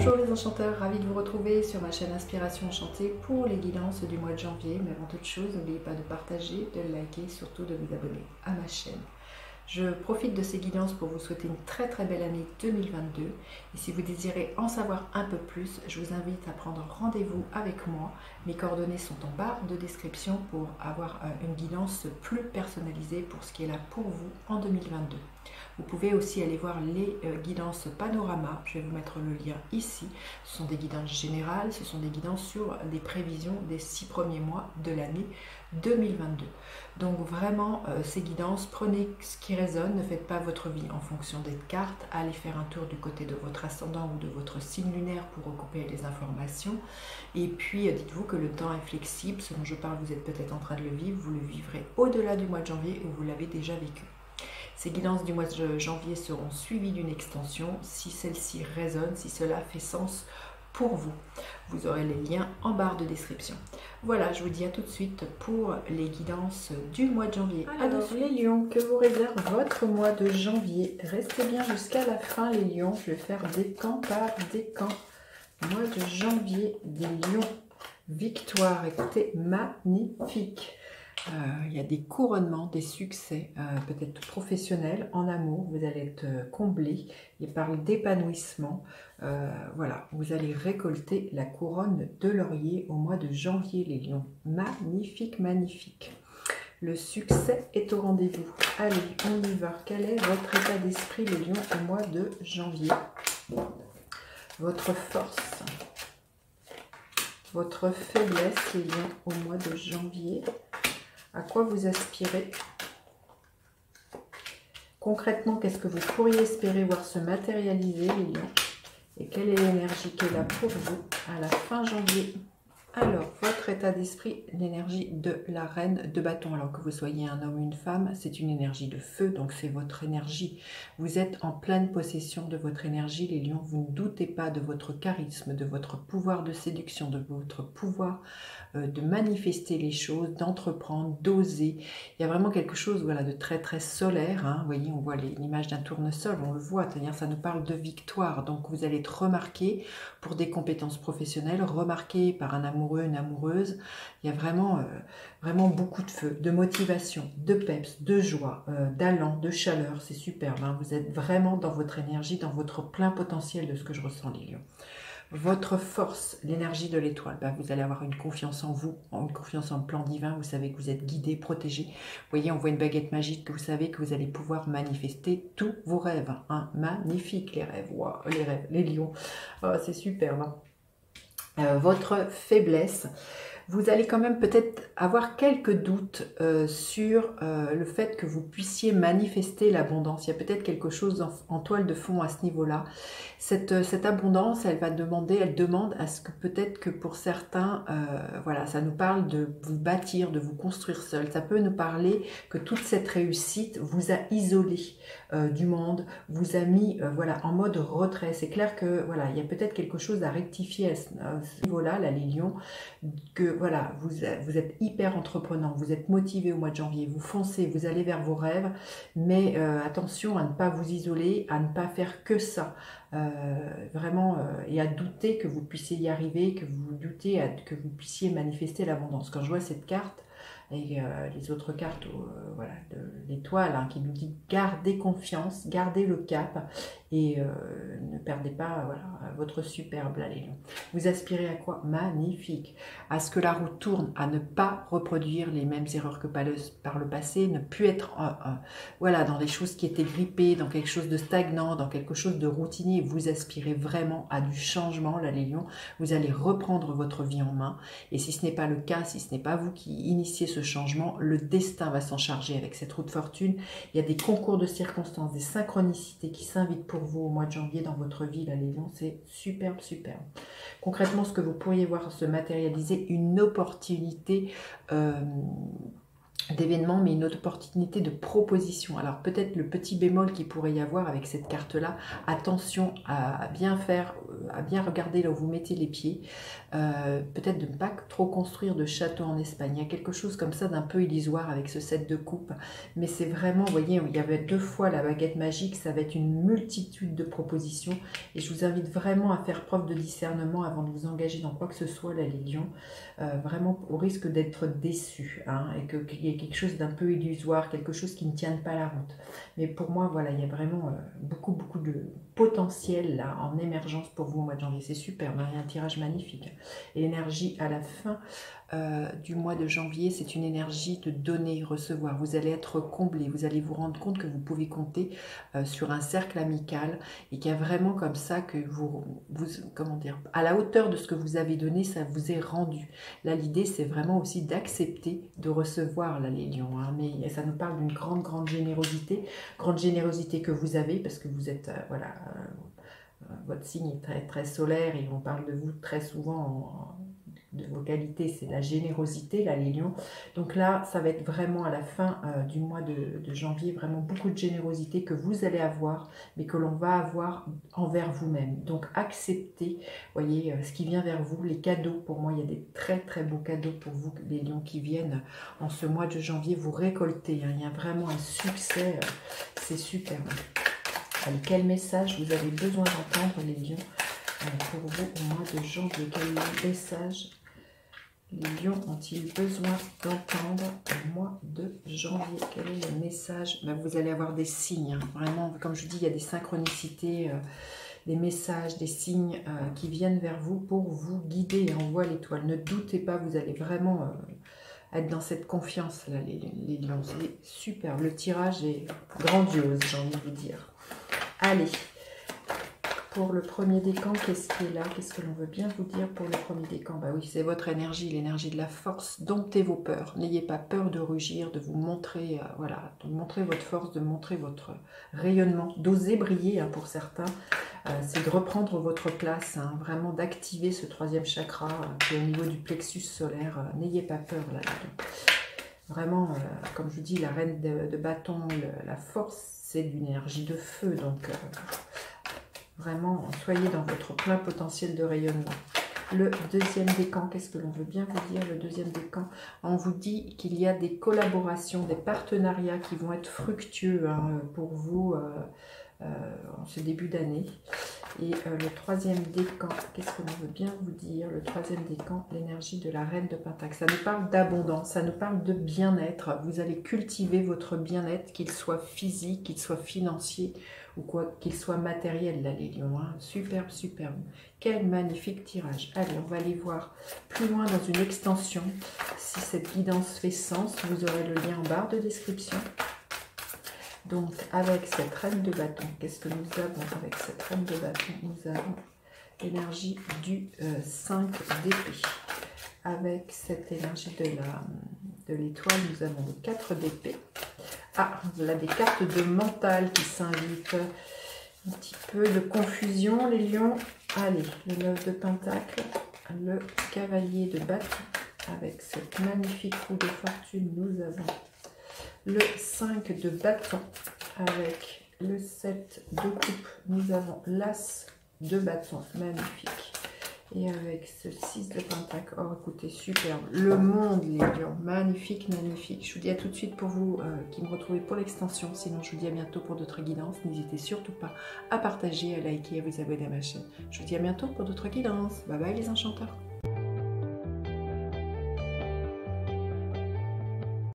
Bonjour les enchanteurs, ravi de vous retrouver sur ma chaîne Inspiration Enchantée pour les guidances du mois de janvier. Mais avant toute chose, n'oubliez pas de partager, de liker, surtout de vous abonner à ma chaîne. Je profite de ces guidances pour vous souhaiter une très belle année 2022. Et si vous désirez en savoir un peu plus, je vous invite à prendre rendez-vous avec moi. Mes coordonnées sont en barre de description pour avoir une guidance plus personnalisée pour ce qui est là pour vous en 2022. Vous pouvez aussi aller voir les guidances panorama, je vais vous mettre le lien ici. Ce sont des guidances générales, ce sont des guidances sur les prévisions des 6 premiers mois de l'année 2022. Donc vraiment, ces guidances, prenez ce qui résonne, ne faites pas votre vie en fonction des cartes, allez faire un tour du côté de votre ascendant ou de votre signe lunaire pour recouper les informations. Et puis dites-vous que le temps est flexible, ce dont je parle, vous êtes peut-être en train de le vivre, vous le vivrez au-delà du mois de janvier où vous l'avez déjà vécu. Ces guidances du mois de janvier seront suivies d'une extension. Si celle-ci résonne, si cela fait sens pour vous, vous aurez les liens en barre de description. Voilà, je vous dis à tout de suite pour les guidances du mois de janvier. Alors les lions, que vous réserve votre mois de janvier? Restez bien jusqu'à la fin les lions, je vais faire décan par décan. Mois de janvier des lions. Victoire, écoutez, magnifique. Il y a des couronnements, des succès, peut-être professionnels, en amour, vous allez être comblé. Il parle d'épanouissement. Voilà, vous allez récolter la couronne de laurier au mois de janvier, les lions. Magnifique, magnifique. Le succès est au rendez-vous. Allez, on y va. Quel est votre état d'esprit, les lions, au mois de janvier? Votre force, votre faiblesse, les lions, au mois de janvier. À quoi vous aspirez? Concrètement, qu'est-ce que vous pourriez espérer voir se matérialiser, les lions? Et quelle est l'énergie qui est là pour vous à la fin janvier? Alors, votre état d'esprit, l'énergie de la reine de bâton. Alors que vous soyez un homme ou une femme, c'est une énergie de feu, donc c'est votre énergie. Vous êtes en pleine possession de votre énergie, les lions. Vous ne doutez pas de votre charisme, de votre pouvoir de séduction, de votre pouvoir de manifester les choses, d'entreprendre, d'oser. Il y a vraiment quelque chose, voilà, de très solaire. Hein. Vous voyez, on voit l'image d'un tournesol, on le voit, c'est-à-dire ça nous parle de victoire. Donc vous allez être remarqué pour des compétences professionnelles, remarqué par un amoureux, une amoureuse. Il y a vraiment beaucoup de feu, de motivation, de peps, de joie, d'allant, de chaleur. C'est superbe. Hein. Vous êtes vraiment dans votre énergie, dans votre plein potentiel de ce que je ressens, les lions. Votre force, l'énergie de l'étoile, vous allez avoir une confiance en vous, une confiance en le plan divin, vous savez que vous êtes guidé, protégé. Vous voyez, on voit une baguette magique, que vous savez que vous allez pouvoir manifester tous vos rêves. Hein. Magnifique les rêves, wow, les rêves, les lions, oh, c'est superbe. Hein. Votre faiblesse, vous allez quand même peut-être avoir quelques doutes sur le fait que vous puissiez manifester l'abondance. Il y a peut-être quelque chose en toile de fond à ce niveau-là. Cette abondance, elle demande à ce que peut-être que pour certains, voilà, ça nous parle de vous bâtir, de vous construire seul. Ça peut nous parler que toute cette réussite vous a isolé du monde, vous a mis voilà, en mode retrait. C'est clair que voilà, il y a peut-être quelque chose à rectifier à ce niveau-là, là, les lions, que voilà, vous êtes hyper entreprenant, vous êtes motivé au mois de janvier, vous foncez, vous allez vers vos rêves, mais attention à ne pas vous isoler, à ne pas faire que ça. Vraiment, et à douter que vous puissiez y arriver, que vous doutez que vous puissiez manifester l'abondance. Quand je vois cette carte et les autres cartes voilà, de l'étoile hein, qui nous dit gardez confiance, gardez le cap et ne perdez pas voilà, votre superbe là, les lions. Vous aspirez à quoi? Magnifique. À ce que la roue tourne, à ne pas reproduire les mêmes erreurs que par le passé, ne plus être voilà, dans des choses qui étaient grippées, dans quelque chose de stagnant, dans quelque chose de routinier. Vous aspirez vraiment à du changement, là les lions. Vous allez reprendre votre vie en main. Et si ce n'est pas le cas, si ce n'est pas vous qui initiez ce changement, le destin va s'en charger avec cette roue de fortune. Il y a des concours de circonstances, des synchronicités qui s'invitent pour vous au mois de janvier dans votre vie, là les lions. C'est superbe. Concrètement, ce que vous pourriez voir se matérialiser, une opportunité d'événements, mais une opportunité de proposition. Alors peut-être le petit bémol qu'il pourrait y avoir avec cette carte-là, attention à bien faire, à bien regarder là où vous mettez les pieds, peut-être de ne pas trop construire de château en Espagne. Il y a quelque chose comme ça d'un peu illusoire avec ce set de coupe, mais c'est vraiment, vous voyez, il y avait 2 fois la baguette magique, ça va être une multitude de propositions, et je vous invite vraiment à faire preuve de discernement avant de vous engager dans quoi que ce soit, là, les lions, vraiment au risque d'être déçu, hein, et qu'il y ait quelque chose d'un peu illusoire, quelque chose qui ne tienne pas la route. Mais pour moi, voilà, il y a vraiment beaucoup de potentiel là, en émergence pour vous au mois de janvier. C'est super, il y a un tirage magnifique. Et l'énergie à la fin du mois de janvier, c'est une énergie de donner, recevoir. Vous allez être comblé, vous allez vous rendre compte que vous pouvez compter sur un cercle amical et qu'il y a vraiment comme ça que vous, comment dire, à la hauteur de ce que vous avez donné, ça vous est rendu. Là, l'idée, c'est vraiment aussi d'accepter de recevoir là, les lions. Hein, mais ça nous parle d'une grande générosité que vous avez parce que vous êtes, voilà, votre signe est très solaire et on parle de vous très souvent de vos qualités, c'est la générosité, là, les lions. Donc là, ça va être vraiment à la fin du mois de janvier, vraiment beaucoup de générosité que vous allez avoir, mais que l'on va avoir envers vous-même. Donc acceptez, voyez, ce qui vient vers vous, les cadeaux. Pour moi, il y a des très beaux cadeaux pour vous, les lions qui viennent en ce mois de janvier, vous récoltez. Hein, il y a vraiment un succès, c'est super. Allez, quel message vous avez besoin d'entendre, les lions, pour vous au mois de janvier? Quel message les lions ont-ils besoin d'entendre au mois de janvier? Quel est le message? Ben, vous allez avoir des signes, hein. Vraiment, comme je dis, il y a des synchronicités, des messages, des signes qui viennent vers vous pour vous guider. On voit l'étoile. Ne doutez pas, vous allez vraiment être dans cette confiance-là, les lions. C'est super. Le tirage est grandiose, j'ai envie de vous dire. Allez, pour le premier décan, qu'est-ce qui est là? Qu'est-ce que l'on veut bien vous dire pour le premier décan? Bah oui, c'est votre énergie, l'énergie de la force. Domptez vos peurs. N'ayez pas peur de rugir, de vous montrer, voilà, de montrer votre force, de montrer votre rayonnement, d'oser briller, hein, pour certains. C'est de reprendre votre place, hein, vraiment d'activer ce 3e chakra qui est au niveau du plexus solaire. N'ayez pas peur là. Vraiment, comme je vous dis, la reine de bâton, la force, c'est d'une énergie de feu. Donc, vraiment, soyez dans votre plein potentiel de rayonnement. Le 2e décan, qu'est-ce que l'on veut bien vous dire? Le 2e décan, on vous dit qu'il y a des collaborations, des partenariats qui vont être fructueux, hein, pour vous en ce début d'année. Et le 3e décan, qu'est-ce que l'on veut bien vous dire? Le 3e décan, l'énergie de la reine de Pentacle. Ça nous parle d'abondance, ça nous parle de bien-être. Vous allez cultiver votre bien-être, qu'il soit physique, qu'il soit financier ou quoi qu'il soit matériel, là, les lions. Hein. Superbe. Quel magnifique tirage. Allez, on va aller voir plus loin dans une extension. Si cette guidance fait sens, vous aurez le lien en barre de description. Donc, avec cette reine de bâton, qu'est-ce que nous avons avec cette reine de bâton? Nous avons l'énergie du 5 d'épée. Avec cette énergie de l'étoile, nous avons le 4 d'épée. Ah, là, des cartes de mental qui s'invitent. Un petit peu de confusion, les lions. Allez, le 9 de pentacle, le cavalier de bâton. Avec cette magnifique roue de fortune, nous avons le 5 de bâton. Avec le 7 de coupe, nous avons l'as de bâton. Magnifique. Et avec ce 6 de pentacle, oh écoutez, superbe. Le monde, les lions, magnifique. Je vous dis à tout de suite pour vous qui me retrouvez pour l'extension. Sinon, je vous dis à bientôt pour d'autres guidances. N'hésitez surtout pas à partager, à liker, à vous abonner à ma chaîne. Je vous dis à bientôt pour d'autres guidances. Bye bye les enchanteurs.